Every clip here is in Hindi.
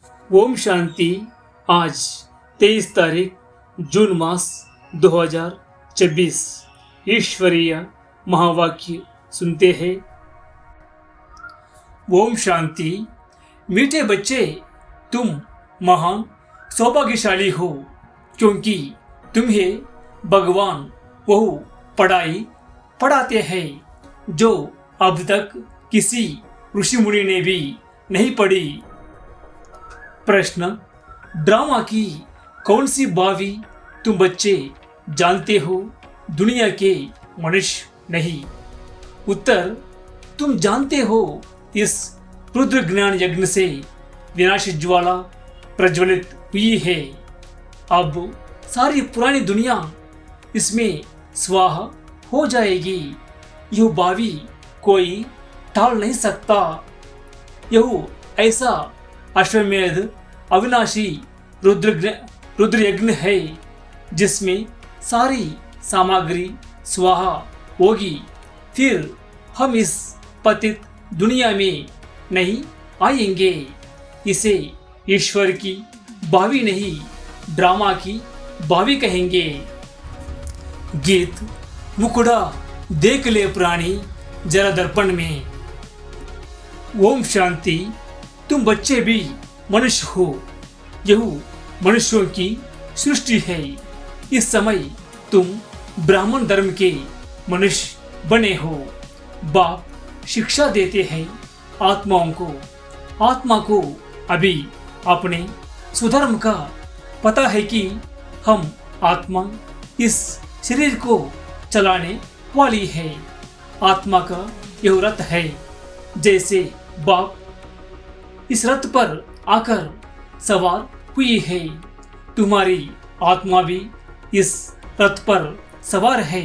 ओम शांति। आज 23 तारीख जून मास 2024 ईश्वरीय महावाक्य सुनते हैं। ओम शांति। मीठे बच्चे, तुम महान सौभाग्यशाली हो, क्योंकि तुम्हें भगवान वह पढ़ाई पढ़ाते हैं जो अब तक किसी ऋषि मुनि ने भी नहीं पढ़ी। प्रश्न: ड्रामा की कौन सी बावी तुम बच्चे जानते हो, दुनिया के मनुष्य नहीं? उत्तर: तुम जानते हो, इस रुद्र ज्ञान यज्ञ से विनाश ज्वाला प्रज्वलित हुई है। अब सारी पुरानी दुनिया इसमें स्वाहा हो जाएगी। यह बावी कोई टाल नहीं सकता। यह ऐसा अश्वमेध अविनाशी रुद्र यज्ञ है जिसमें सारी सामग्री स्वाहा होगी। फिर हम इस पतित दुनिया में नहीं आएंगे। इसे ईश्वर की बावी नहीं, ड्रामा की बावी कहेंगे। गीत: मुकुड़ा देख ले प्राणी जरा दर्पण में। ओम शांति। तुम बच्चे भी मनुष्य हो। यह मनुष्यों की सृष्टि है। इस समय तुम ब्राह्मण धर्म के मनुष्य बने हो। बाप शिक्षा देते हैं आत्माओं को। आत्मा को अभी अपने स्वधर्म का पता है कि हम आत्मा इस शरीर को चलाने वाली है। आत्मा का यह रथ है। जैसे बाप इस रथ पर आकर सवार हुई है, तुम्हारी आत्मा भी इस रथ पर सवार है।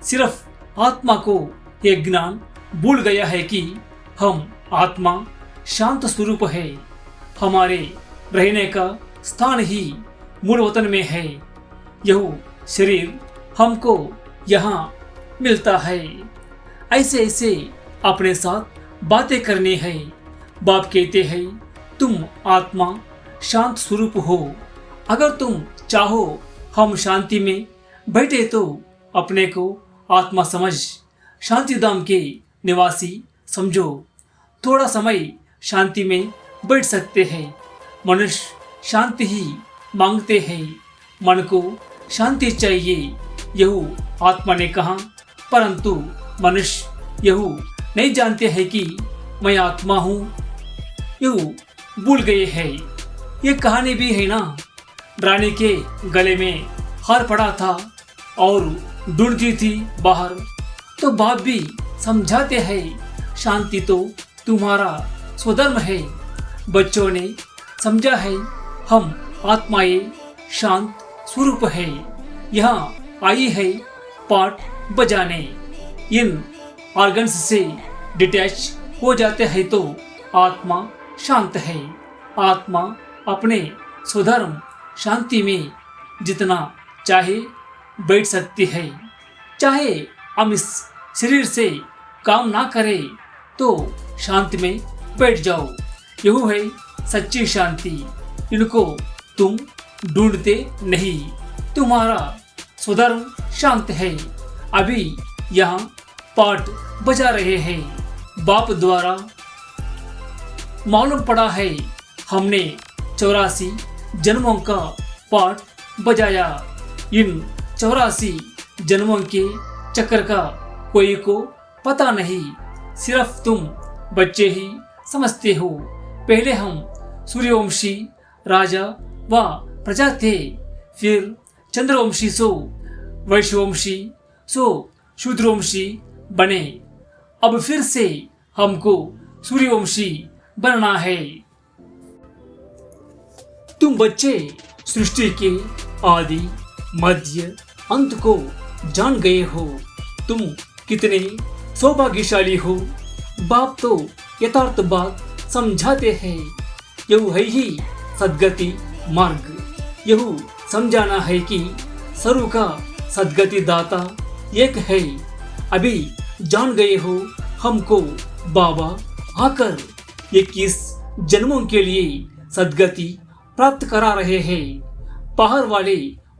सिर्फ आत्मा को यह ज्ञान भूल गया है कि हम आत्मा शांत स्वरूप है। हमारे रहने का स्थान ही मूल वतन में है। यह शरीर हमको यहाँ मिलता है। ऐसे ऐसे अपने साथ बातें करनी है। बाप कहते हैं, तुम आत्मा शांत स्वरूप हो। अगर तुम चाहो हम शांति में बैठे तो अपने को आत्मा समझ शांति धाम के निवासी समझो। थोड़ा समय शांति में बैठ सकते हैं। मनुष्य शांति ही मांगते हैं। मन को शांति चाहिए, यह आत्मा ने कहा। परंतु मनुष्य यह नहीं जानते हैं कि मैं आत्मा हूँ। यह भूल गए हैं। ये कहानी भी है ना, रानी के गले में हार पड़ा था और ढूंढती थी बाहर। तो बाप भी समझाते हैं, शांति तो तुम्हारा स्वधर्म है। बच्चों ने समझा है, हम आत्माएं शांत स्वरूप है। यहाँ आई है पाठ बजाने। इन ऑर्गन्स से डिटैच हो जाते हैं तो आत्मा शांत है। आत्मा अपने स्वधर्म शांति में जितना चाहे बैठ सकती है। चाहे हम इस शरीर से काम ना करें तो शांति में बैठ जाओ। यह है सच्ची शांति। इनको तुम ढूंढते नहीं। तुम्हारा स्वधर्म शांत है। अभी यहाँ पाठ बजा रहे हैं। बाप द्वारा मालूम पड़ा है, हमने 84 जन्मों का पाठ बजाया। इन 84 जन्मों के चक्कर का कोई को पता नहीं। सिर्फ तुम बच्चे ही समझते हो। पहले हम सूर्यवंशी राजा व प्रजा थे, फिर चंद्रवंशी सो वैश्यवंशी सो शूद्रवंशी बने। अब फिर से हमको सूर्यवंशी बनना है। तुम बच्चे सृष्टि के आदि मध्य अंत को जान गए हो। तुम कितने सौभाग्यशाली हो। बाप तो यथार्थ बात समझाते हैं। यह है ही सद्गति मार्ग। यह समझाना है कि सर्व का सद्गति दाता एक है। अभी जान गए हो हमको। बाबा आकर 21 जन्मों के लिए सद्गति प्राप्त करा रहे हैं। बाहर वाले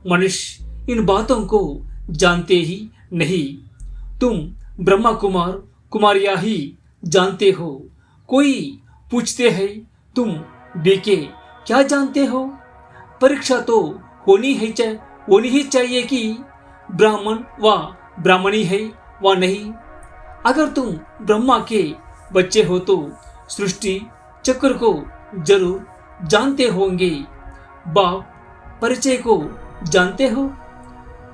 मनुष्य इन बातों को जानते ही नहीं। तुम ब्रह्मा कुमार कुमारियां ही जानते हो। कोई पूछते हैं तुम बीके क्या जानते हो? परीक्षा तो होनी ही चाहिए कि ब्राह्मण व ब्राह्मणी है व नहीं। अगर तुम ब्रह्मा के बच्चे हो तो सृष्टि चक्र को जरूर जानते होंगे। बाप परिचय को जानते हो?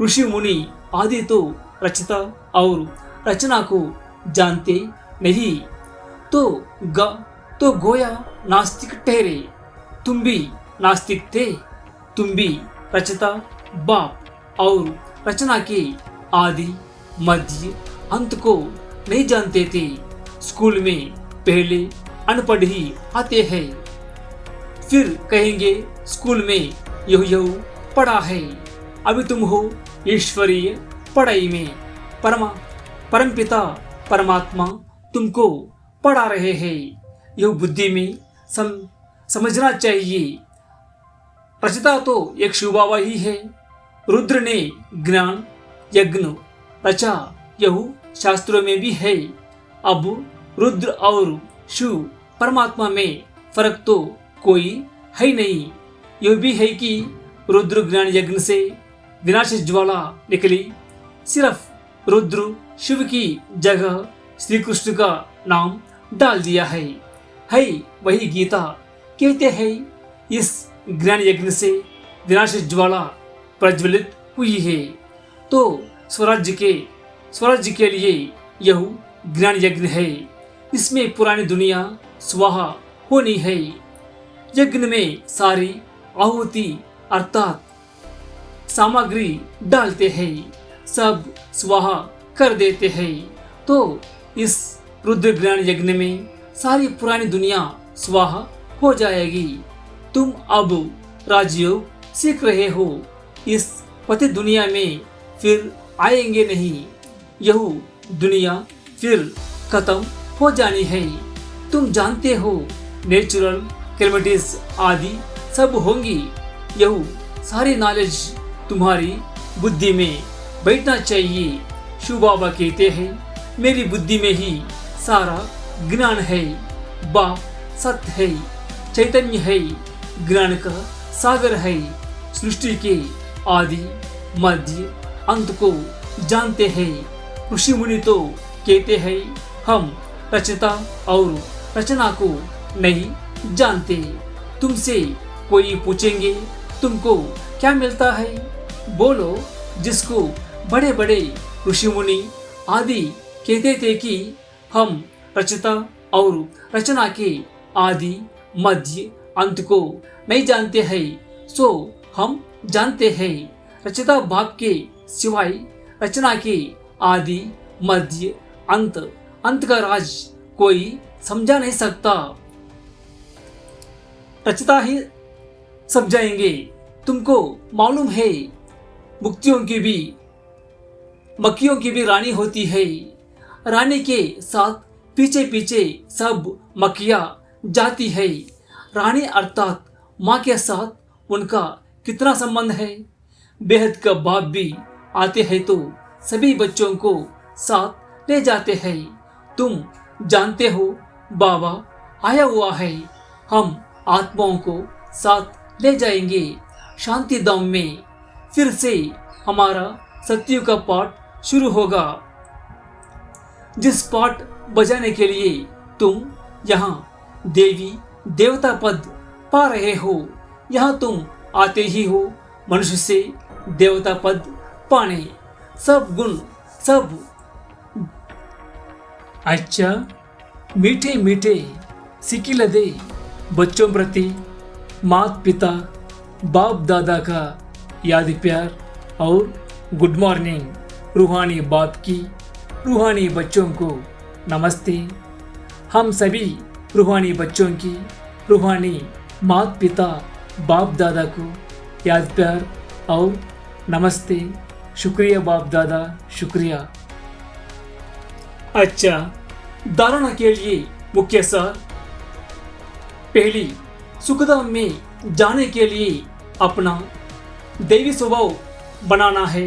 ऋषि मुनि आदि तो रचता और रचना को जानते नहीं, तो गोया नास्तिक ठहरे। तुम भी नास्तिक थे। तुम भी रचता बाप और रचना के आदि मध्य अंत को नहीं जानते थे। स्कूल में पहले अनपढ़ ही आते हैं, फिर कहेंगे स्कूल में यहू पढ़ा है। अभी तुम हो ईश्वरीय पढ़ाई में। परमपिता परमात्मा तुमको पढ़ा रहे हैं। यह बुद्धि में समझना चाहिए। रचता तो एक शिव बाबा ही है। रुद्र ने ज्ञान यज्ञ रचा, यह शास्त्रों में भी है। अब रुद्र और शिव परमात्मा में फर्क तो कोई है नहीं। यह भी है कि रुद्र ज्ञान यज्ञ से विनाश ज्वाला निकली। सिर्फ रुद्र शिव की जगह श्री कृष्ण का नाम डाल दिया है वही गीता कहते हैं। इस ज्ञान यज्ञ से विनाश ज्वाला प्रज्वलित हुई है, तो स्वराज्य के लिए यह ज्ञान यज्ञ है। इसमें पुरानी दुनिया स्वाहा होनी है। यज्ञ में सारी आहुति अर्थात सामग्री डालते हैं, सब स्वाहा कर देते हैं। तो इस रुद्र ज्ञान यज्ञ में सारी पुरानी दुनिया स्वाहा हो जाएगी। तुम अब राजयोग सीख रहे हो। इस पति दुनिया में फिर आएंगे नहीं। यह दुनिया फिर खत्म हो जानी है। तुम जानते हो नेचुरल कैलेमिटीज आदि सब होंगी। यह सारी नॉलेज तुम्हारी बुद्धि में बैठना चाहिए। शिव बाबा कहते हैं मेरी बुद्धि में ही सारा ज्ञान है। बाप सत्य है, चैतन्य है, ज्ञान का सागर है। सृष्टि के आदि मध्य अंत को जानते हैं। ऋषि मुनि तो कहते हैं हम रचता और रचना को नहीं जानते। तुमसे कोई पूछेंगे तुमको क्या मिलता है? बोलो जिसको बड़े बड़े ऋषि मुनि आदि कहते थे कि हम रचता और रचना के आदि मध्य अंत को नहीं जानते हैं, सो हम जानते हैं। रचता बाप के सिवाय रचना के आदि मध्य अंत का राज कोई समझा नहीं सकता। रचता ही समझाएंगे। तुमको मालूम है मक्खियों की भी रानी होती है। रानी के साथ पीछे पीछे सब मक्खियां जाती है। रानी अर्थात माँ के साथ उनका कितना संबंध है। बेहद का बाप भी आते हैं तो सभी बच्चों को साथ ले जाते हैं। तुम जानते हो बाबा आया हुआ है। हम आत्माओं को साथ ले जाएंगे शांति धाम में। फिर से हमारा सत्य का पाठ शुरू होगा। जिस पाठ बजाने के लिए तुम यहाँ देवी देवता पद पा रहे हो, यहाँ तुम आते ही हो मनुष्य से देवता पद पाने। सब गुण सब अच्छा मीठे मीठे सिकिलदे बच्चों प्रति माता पिता बाप दादा का याद प्यार और गुड मॉर्निंग। रूहानी बाप की रूहानी बच्चों को नमस्ते। हम सभी रूहानी बच्चों की रूहानी माता पिता बाप दादा को याद प्यार और नमस्ते। शुक्रिया बाप दादा, शुक्रिया। अच्छा, धारणा के लिए मुख्य सार। पहली सुखधाम में जाने के लिए अपना दैवी स्वभाव बनाना है।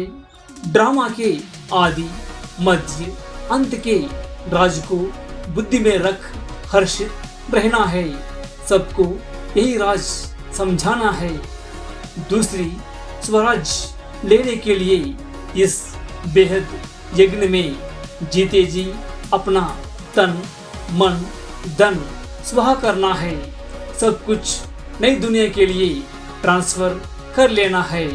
ड्रामा के आदि मध्य अंत के राज को बुद्धि में रख हर्षित रहना है। सबको यही राज समझाना है। दूसरी स्वराज लेने के लिए इस बेहद यज्ञ में जीते जी अपना तन मन धन स्वाहा करना है। सब कुछ नई दुनिया के लिए ट्रांसफर कर लेना है।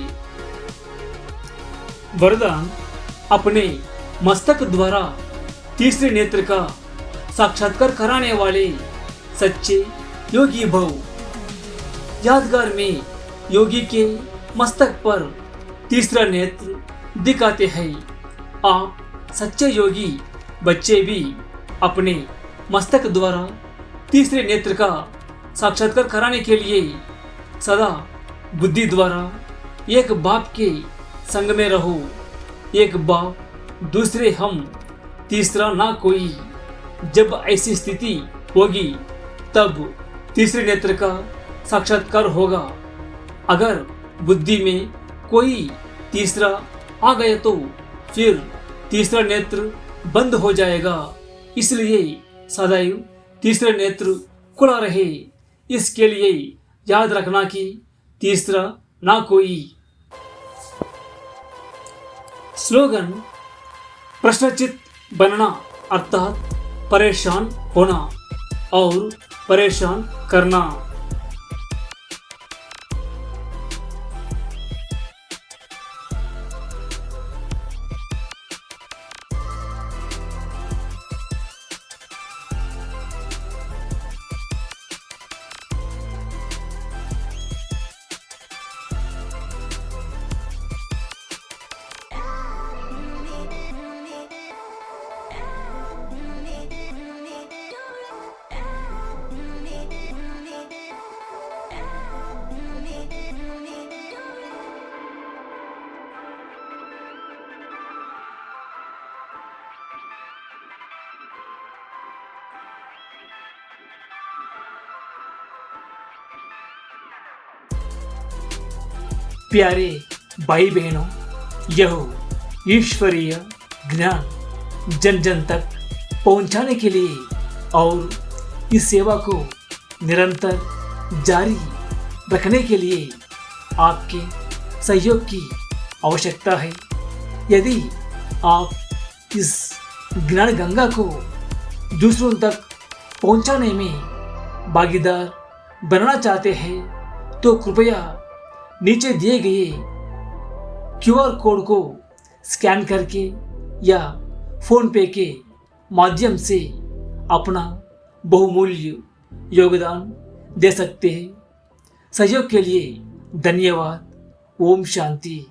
वरदान, अपने मस्तक द्वारा तीसरे नेत्र का साक्षात्कार कराने वाले सच्चे योगी भव। यादगार में योगी के मस्तक पर तीसरा नेत्र दिखाते हैं। आप सच्चे योगी बच्चे भी अपने मस्तक द्वारा तीसरे नेत्र का साक्षात्कार कराने के लिए सदा बुद्धि द्वारा एक बाप के संग में रहो। एक बाप दूसरे हम, तीसरा ना कोई। जब ऐसी स्थिति होगी तब तीसरे नेत्र का साक्षात्कार होगा। अगर बुद्धि में कोई तीसरा आ गया तो फिर तीसरा नेत्र बंद हो जाएगा। इसलिए सदैव तीसरा नेत्र खुला रहे। इसके लिए याद रखना कि तीसरा ना कोई। स्लोगन, प्रश्नचित बनना अर्थात परेशान होना और परेशान करना। प्यारे भाई बहनों, यह ईश्वरीय ज्ञान जन जन तक पहुंचाने के लिए और इस सेवा को निरंतर जारी रखने के लिए आपके सहयोग की आवश्यकता है। यदि आप इस ज्ञान गंगा को दूसरों तक पहुंचाने में भागीदार बनना चाहते हैं तो कृपया नीचे दिए गए क्यूआर कोड को स्कैन करके या फोन पे के माध्यम से अपना बहुमूल्य योगदान दे सकते हैं। सहयोग के लिए धन्यवाद। ओम शांति।